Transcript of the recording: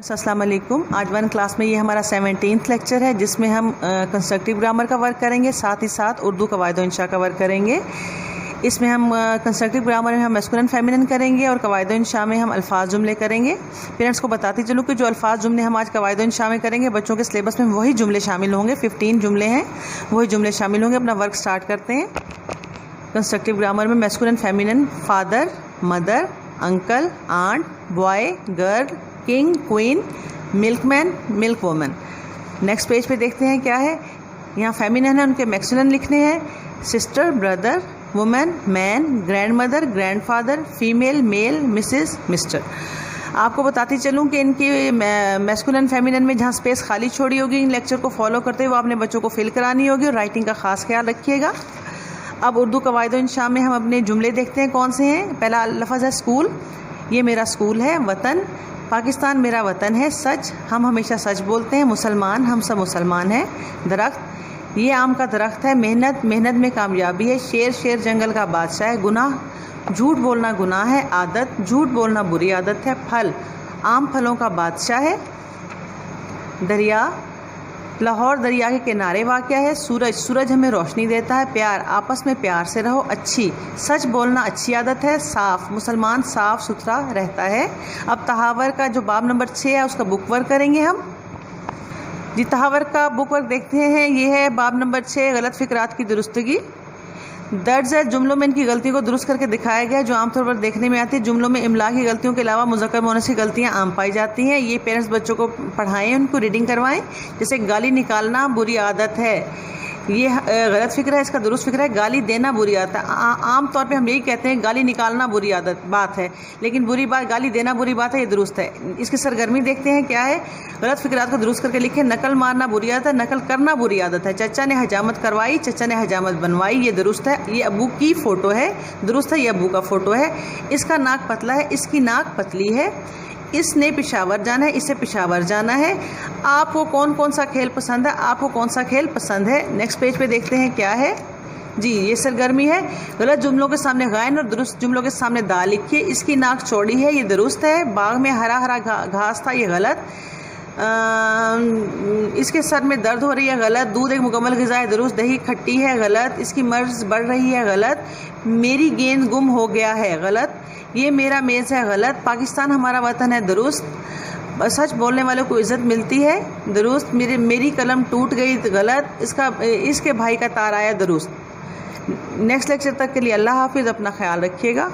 अस्सलाम वालेकुम। आज वन क्लास में ये हमारा 17th लेक्चर है जिसमें हम कंस्ट्रक्टिव ग्रामर का वर्क करेंगे, साथ ही साथ उर्दू कवायद व इंशा का वर्क करेंगे। इसमें हम कंस्ट्रक्टिव ग्रामर में हम मैस्कुलिन फेमिनिन करेंगे और कवायद व इंशा में हम अल्फाज जुमले करेंगे। पेरेंट्स को बताती चलूँ कि जो अल्फाज जुमले हम आज कवायद व इंशा में करेंगे, बच्चों के सिलेबस में वही जुमले शामिल होंगे। 15 जुमले हैं, वही जुमले शामिल होंगे। अपना वर्क स्टार्ट करते हैं। कंस्ट्रक्टिव ग्रामर में masculine feminine: father, mother, uncle, aunt, boy, girl, king, queen, milkman, milk woman. Next page पे देखते हैं क्या है। यहाँ फेमिनिन है, उनके मैक्सिलन लिखने हैं: sister, brother, women, man, grandmother, grandfather, female, male, Mrs, mister. आपको बताती चलूँ कि इनकी मैस्कुलिन फेमिनिन में जहाँ स्पेस खाली छोड़ी होगी, इन लेक्चर को फॉलो करते हुए वो अपने बच्चों को फिल करानी होगी और राइटिंग का खास ख्याल रखिएगा। अब उर्दू कवायद व इंशा में हम अपने जुमले देखते हैं कौन से हैं। पहला लफ्ज़ है स्कूल, ये मेरा स्कूल है। वतन, पाकिस्तान मेरा वतन है। सच, हम हमेशा सच बोलते हैं। मुसलमान, हम सब मुसलमान हैं। दरख्त, ये आम का दरख्त है। मेहनत, मेहनत में कामयाबी है। शेर, शेर जंगल का बादशाह है। गुनाह, झूठ बोलना गुनाह है। आदत, झूठ बोलना बुरी आदत है। फल, आम फलों का बादशाह है। दरिया, लाहौर दरिया के किनारे वाक़या है। सूरज, सूरज हमें रोशनी देता है। प्यार, आपस में प्यार से रहो। अच्छी, सच बोलना अच्छी आदत है। साफ़, मुसलमान साफ़ सुथरा रहता है। अब तहावर का जो बाब नंबर 6 है उसका बुक वर्क करेंगे हम जी। तहावर का बुक वर्क देखते हैं। ये है बाब नंबर 6, गलत फ़िक्रात की दुरुस्तगी। दर्ज है जुमलों में इनकी गलतियों को दुरुस्त करके दिखाया गया जो आमतौर पर देखने में आती है। जुमलों में इमला की गलतियों के अलावा मुज़क्कर मुअन्नस की गलतियाँ आम पाई जाती हैं। ये पेरेंट्स बच्चों को पढ़ाएं, उनको रीडिंग करवाएं। जैसे गाली निकालना बुरी आदत है, ये गलत फ़िक्र है, इसका दुरुस्त फ़िक्र है गाली देना बुरी आदत है। आम तौर पे हम यही कहते हैं गाली निकालना बुरी आदत बात है, लेकिन बुरी बात गाली देना बुरी बात है, ये दुरुस्त है। इसकी सरगर्मी देखते हैं क्या है। गलत फ़िक्रात को दुरुस्त करके लिखे: नकल मारना बुरी आदत है, नकल करना बुरी आदत है। चचा ने हजामत करवाई, चचा ने हजामत बनवाई, ये दुरुस्त है। ये अबू की फ़ोटो है, दुरुस्त है, ये अबू का फ़ोटो है। इसका नाक पतला है, इसकी नाक पतली है। इसने पेशावर जाना है, इसे पेशावर जाना है। आपको कौन कौन सा खेल पसंद है, आपको कौन सा खेल पसंद है। नेक्स्ट पेज पे देखते हैं क्या है जी। ये सरगर्मी है। गलत जुमलों के सामने गायन और दुरुस्त जुमलों के सामने दा लिखिए। इसकी नाक चौड़ी है, ये दुरुस्त है। बाग में हरा हरा घास था, ये गलत। इसके सर में दर्द हो रही है, गलत। दूध एक मुकम्मल ग़िज़ा है, दुरुस्त। दही खट्टी है, गलत। इसकी मर्ज़ बढ़ रही है, गलत। मेरी गेंद गुम हो गया है, गलत। ये मेरा मेज़ है, गलत। पाकिस्तान हमारा वतन है, दुरुस्त। सच बोलने वालों को इज़्ज़त मिलती है, दुरुस्त। मेरी कलम टूट गई, गलत। इसके भाई का तार आया, दुरुस्त। नेक्स्ट लेक्चर तक के लिए अल्लाह हाफिज़। अपना ख्याल रखिएगा।